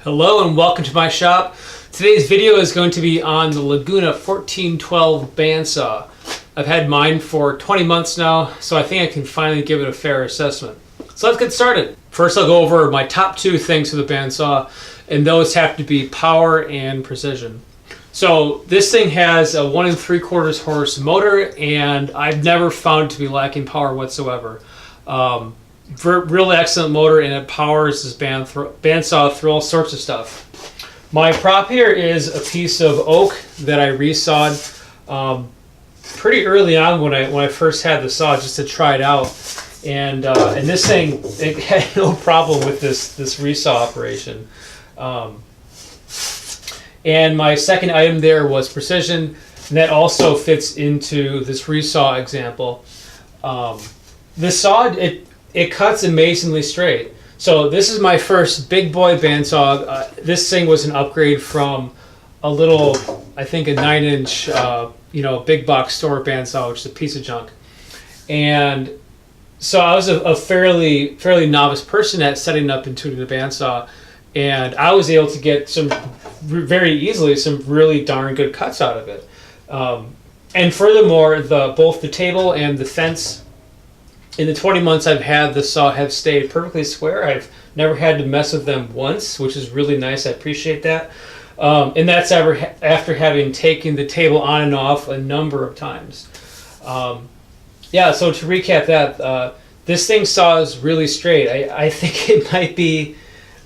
Hello and welcome to my shop. Today's video is going to be on the Laguna 1412 bandsaw. I've had mine for 20 months now, so I think I can finally give it a fair assessment. So let's get started. First I'll go over my top two things for the bandsaw, and those have to be power and precision. So this thing has a 1 3/4 horse motor, and I've never found it to be lacking power whatsoever. Really excellent motor, and it powers this bandsaw through all sorts of stuff. My prop here is a piece of oak that I resawed pretty early on when I first had the saw, just to try it out. And this thing, it had no problem with this resaw operation. And my second item there was precision, and that also fits into this resaw example. This saw, it cuts amazingly straight. So this is my first big boy bandsaw. This thing was an upgrade from a little, I think a 9-inch, big box store bandsaw, which is a piece of junk. And so I was a fairly novice person at setting up and tuning the bandsaw, and I was able to get very easily some really darn good cuts out of it. And furthermore, both the table and the fence, in the 20 months I've had the saw, have stayed perfectly square. I've never had to mess with them once, which is really nice. I appreciate that. And that's after having taken the table on and off a number of times. So to recap that, this thing saws really straight. I think it might be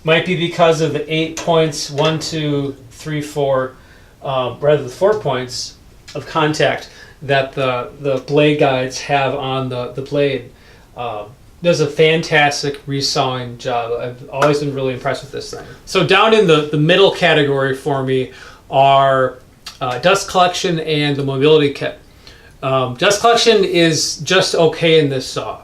because of the 8 points, 1, 2, 3, 4, rather than 4 points of contact that the blade guides have on the blade. Does a fantastic resawing job. I've always been really impressed with this thing. So down in the middle category for me are dust collection and the mobility kit. Dust collection is just okay in this saw.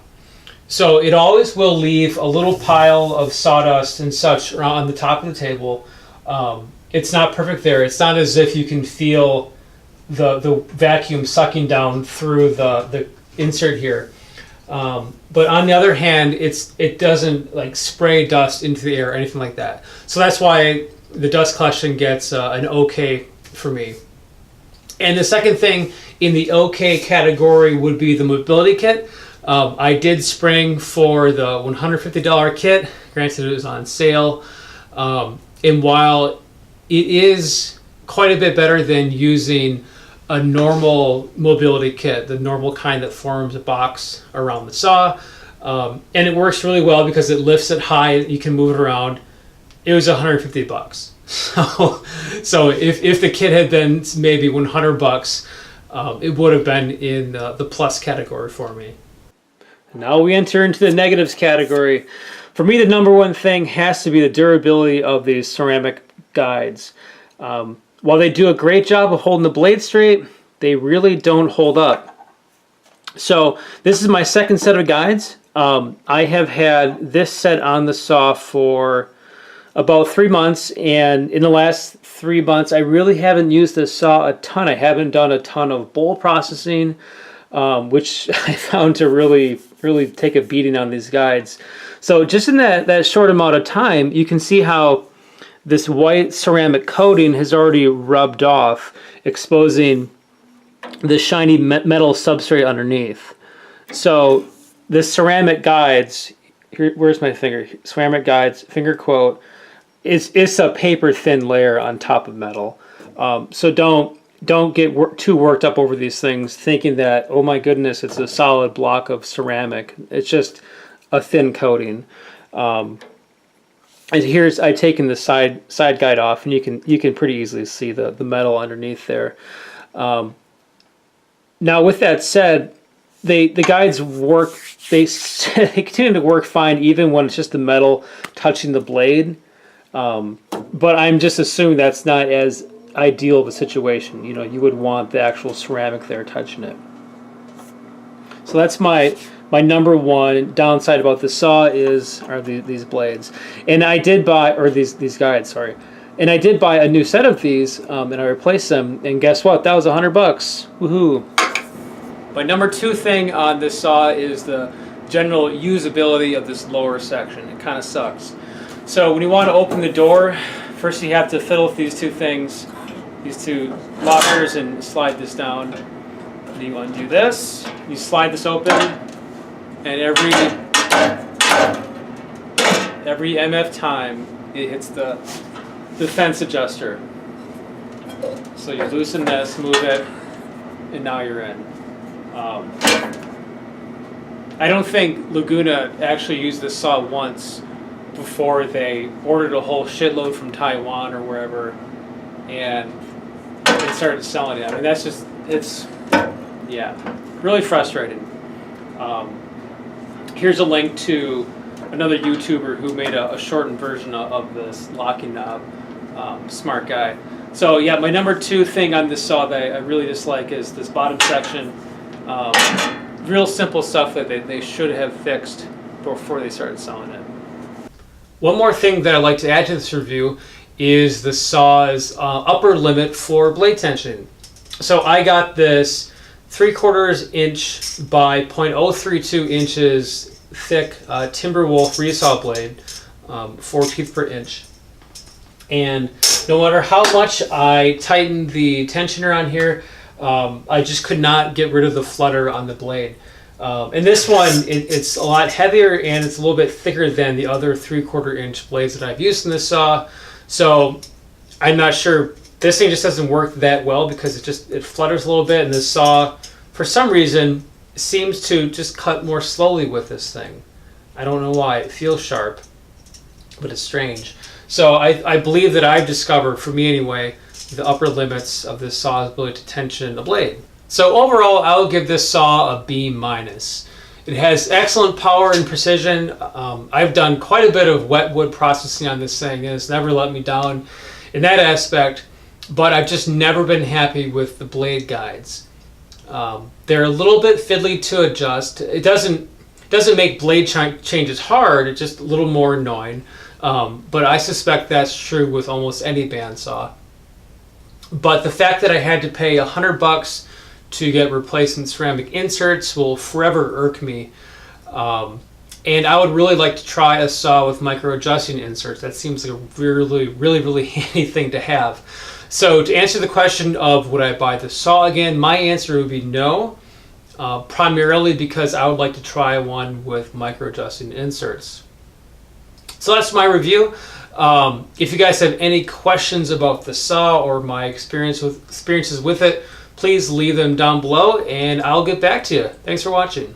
So it always will leave a little pile of sawdust and such on the top of the table. It's not perfect there. It's not as if you can feel the vacuum sucking down through the insert here. But on the other hand, it doesn't like spray dust into the air or anything like that. So that's why the dust collection gets an okay for me. And the second thing in the okay category would be the mobility kit. I did spring for the $150 kit. Granted, it was on sale. And while it is quite a bit better than using a normal mobility kit, the normal kind that forms a box around the saw, and it works really well because it lifts it high, you can move it around. It was $150. So if the kit had been maybe $100, it would have been in the plus category for me. Now we enter into the negatives category. For me, the number one thing has to be the durability of these ceramic guides. While they do a great job of holding the blade straight, they really don't hold up. So this is my second set of guides. I have had this set on the saw for about 3 months, and in the last 3 months I really haven't used this saw a ton. I haven't done a ton of bowl processing, which I found to really take a beating on these guides. So just in that short amount of time, you can see how this white ceramic coating has already rubbed off, exposing the shiny metal substrate underneath. So the ceramic guides, here, where's my finger? Ceramic guides, finger quote, it's a paper thin layer on top of metal. So don't get too worked up over these things, thinking that, oh my goodness, it's a solid block of ceramic. It's just a thin coating. And here's, I've taken the side guide off, and you can pretty easily see the metal underneath there. Now with that said, the guides work, they continue to work fine even when it's just the metal touching the blade. But I'm just assuming that's not as ideal of a situation. You know, you would want the actual ceramic there touching it. So that's my number one downside about the saw are these blades. And I did buy, or these guides, sorry. And I did buy a new set of these, and I replaced them, and guess what? That was $100. Woohoo! My number two thing on this saw is the general usability of this lower section. It kind of sucks. So when you want to open the door, first you have to fiddle with these two things, these two lockers, and slide this down. And you undo this, you slide this open, and every MF time it hits the fence adjuster. So you loosen this, move it, and now you're in. I don't think Laguna actually used this saw once before they ordered a whole shitload from Taiwan or wherever, and they started selling it. I mean, that's just, yeah, really frustrating. Here's a link to another YouTuber who made a shortened version of this locking knob. Smart guy. So yeah, my number 2 thing on this saw that I really dislike is this bottom section. Real simple stuff that they should have fixed before they started selling it. One more thing that I'd like to add to this review is the saw's upper limit for blade tension. So I got this 3/4 inch by 0.032 inches thick Timberwolf resaw blade, 4 teeth per inch. And no matter how much I tightened the tensioner on here, I just could not get rid of the flutter on the blade. And this one, it's a lot heavier and it's a little bit thicker than the other 3/4 inch blades that I've used in this saw. So I'm not sure, this thing just doesn't work that well because it flutters a little bit, and this saw, for some reason, seems to just cut more slowly with this thing. I don't know why. It feels sharp, but it's strange. So I believe that I've discovered, for me anyway, the upper limits of this saw's ability to tension the blade. So overall, I'll give this saw a B-. It has excellent power and precision. I've done quite a bit of wet wood processing on this thing, and it's never let me down in that aspect, but I've just never been happy with the blade guides. They're a little bit fiddly to adjust. It doesn't make blade changes hard, it's just a little more annoying. But I suspect that's true with almost any bandsaw. But the fact that I had to pay $100 to get replacement ceramic inserts will forever irk me. And I would really like to try a saw with micro adjusting inserts. That seems like a really handy thing to have. So to answer the question of would I buy the saw again, my answer would be no. Primarily because I would like to try one with micro adjusting inserts. So that's my review. If you guys have any questions about the saw or my experiences with it, please leave them down below and I'll get back to you. Thanks for watching.